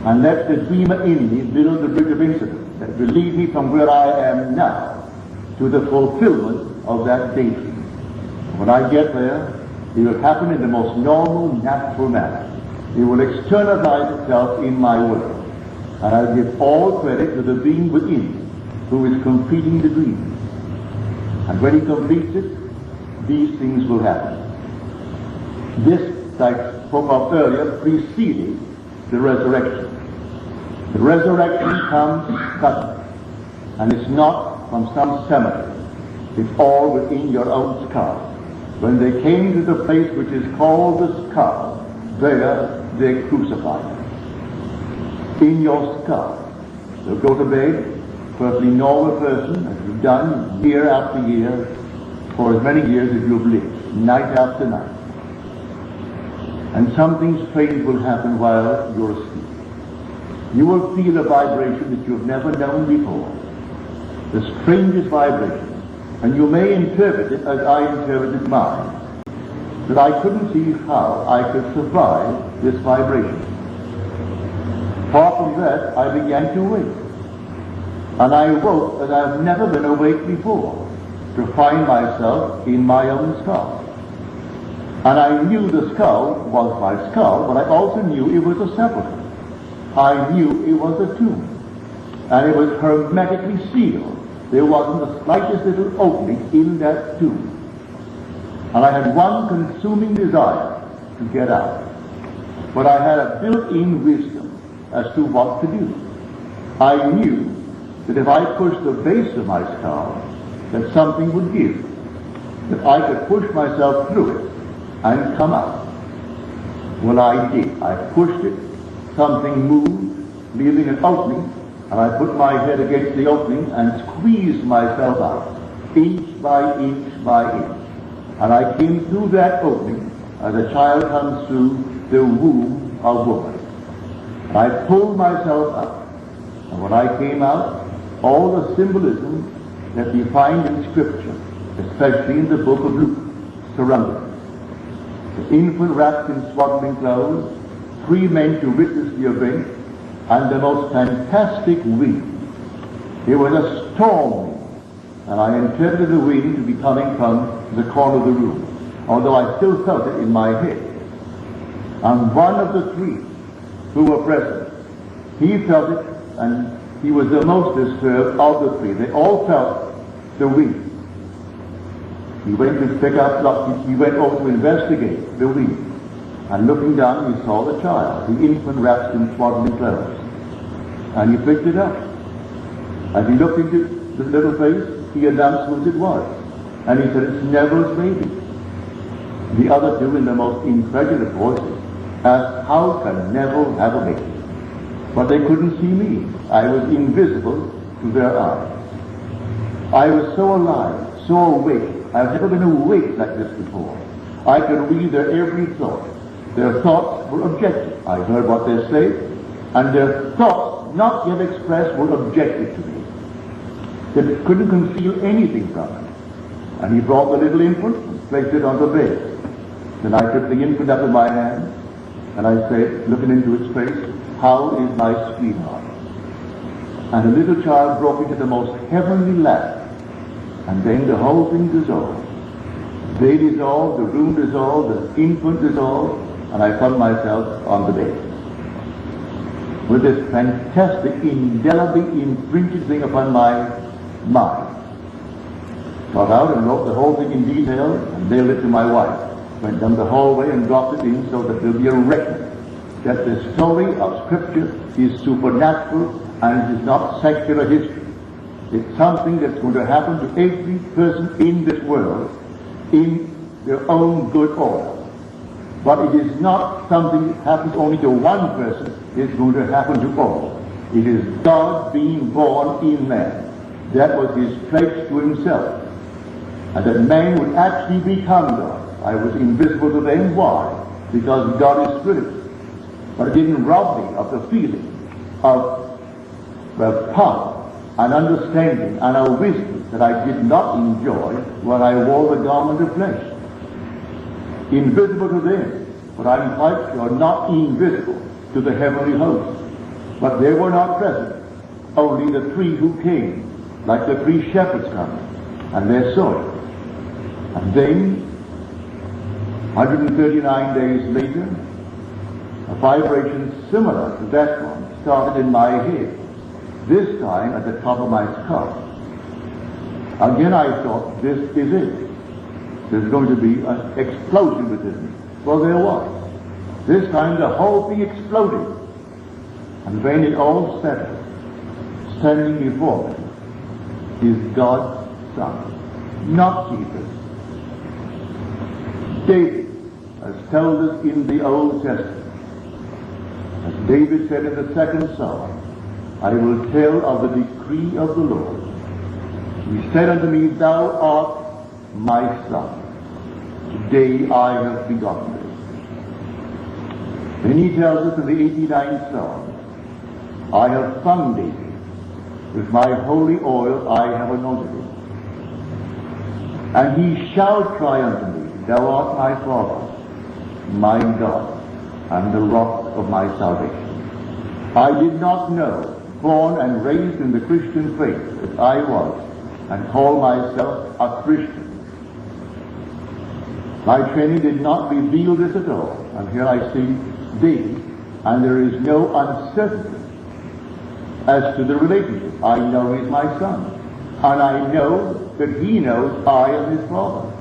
and let the dreamer in me build the bridge of incident that will lead me from where I am now to the fulfillment of that daydream. When I get there, it will happen in the most normal, natural manner. It will externalize itself in my world, and I'll give all credit to the being within who is completing the dream. And when he completes it, these things will happen. This, I spoke of earlier, preceding the resurrection. The resurrection comes suddenly, and it's not from some cemetery. It's all within your own skull. When they came to the place which is called the skull, there they crucified him. In your skull. So go to bed, perfectly normal person, as you've done year after year, for as many years as you've lived, night after night. And something strange will happen while you're asleep. You will feel a vibration that you've never known before. The strangest vibration. And you may interpret it as I interpreted mine. But I couldn't see how I could survive this vibration. Apart from that, I began to wake. And I woke as I've never been awake before, to find myself in my own skull. And I knew the skull was my skull, but I also knew it was a sepulchre. I knew it was a tomb. And it was hermetically sealed. There wasn't the slightest little opening in that tomb. And I had one consuming desire to get out. But I had a built-in wisdom as to what to do. I knew that if I pushed the base of my skull, that something would give. That I could push myself through it and come out. Well, I did. I pushed it. Something moved, leaving an opening, and I put my head against the opening and squeezed myself out, inch by inch by inch. And I came through that opening as a child comes through the womb of woman. And I pulled myself out. And when I came out, all the symbolism that we find in Scripture, especially in the book of Luke, surrounded me. The infant wrapped in swaddling clothes, 3 men to witness the event, and the most fantastic wind. It was a storm, and I interpreted the wind to be coming from the corner of the room, although I still felt it in my head. And one of the 3 who were present, he felt it, and he was the most disturbed of the 3. They all felt the wind. He went to pick up, he went over to investigate the wind. And looking down, he saw the child, the infant wrapped in swaddling clothes. And he picked it up. As he looked into the little face, he announced who it was. And he said, "It's Neville's baby." The other 2, in the most incredulous voices, asked, "How can Neville have a baby?" But they couldn't see me. I was invisible to their eyes. I was so alive, so awake. I've never been awake like this before. I could read their every thought. Their thoughts were objective. I heard what they said, and their thoughts, not yet expressed, were objective to me. They couldn't conceal anything from me. And he brought the little infant and placed it on the bed. Then I took the infant up in my hand, and I said, looking into its face, "How is my sweetheart?" And the little child broke into the most heavenly laugh. And then the whole thing dissolved. They dissolved, the room dissolved, the infant dissolved, and I found myself on the bed. With this fantastic, indelibly imprinted thing upon my mind. Got out and wrote the whole thing in detail and mailed it to my wife. Went down the hallway and dropped it in so that there will be a record that the story of Scripture is supernatural and it is not secular history. It's something that's going to happen to every person in this world in their own good order. But it is not something that happens only to one person. It's going to happen to all. It is God being born in man. That was his pledge to himself. And that man would actually become God. I was invisible to them. Why? Because God is spirit. But it didn't rob me of the feeling of power and understanding and a wisdom that I did not enjoy when I wore the garment of flesh. Invisible to them, but I'm quite sure not invisible to the heavenly host. But they were not present. Only the three who came, like the three shepherds coming, and they saw it. And then, 139 days later, a vibration similar to that one started in my head, this time at the top of my skull. Again I thought, this is it. There's going to be an explosion within me. Well, there was. This time the whole thing exploded. And when it all settled, standing before me is God's Son, not Jesus. David has told us in the Old Testament, as David said in the second Psalm, I will tell of the decree of the Lord. He said unto me, Thou art my son. Today I have begotten thee. Then he tells us in the 89th Psalm, I have found thee. With my holy oil I have anointed him. And he shall cry unto me, Thou art my Father, my God, and the rock of my salvation. I did not know, born and raised in the Christian faith as I was, and call myself a Christian. My training did not reveal this at all. And here I see thee, and there is no uncertainty as to the relationship. I know he's my son, and I know that he knows I am his father.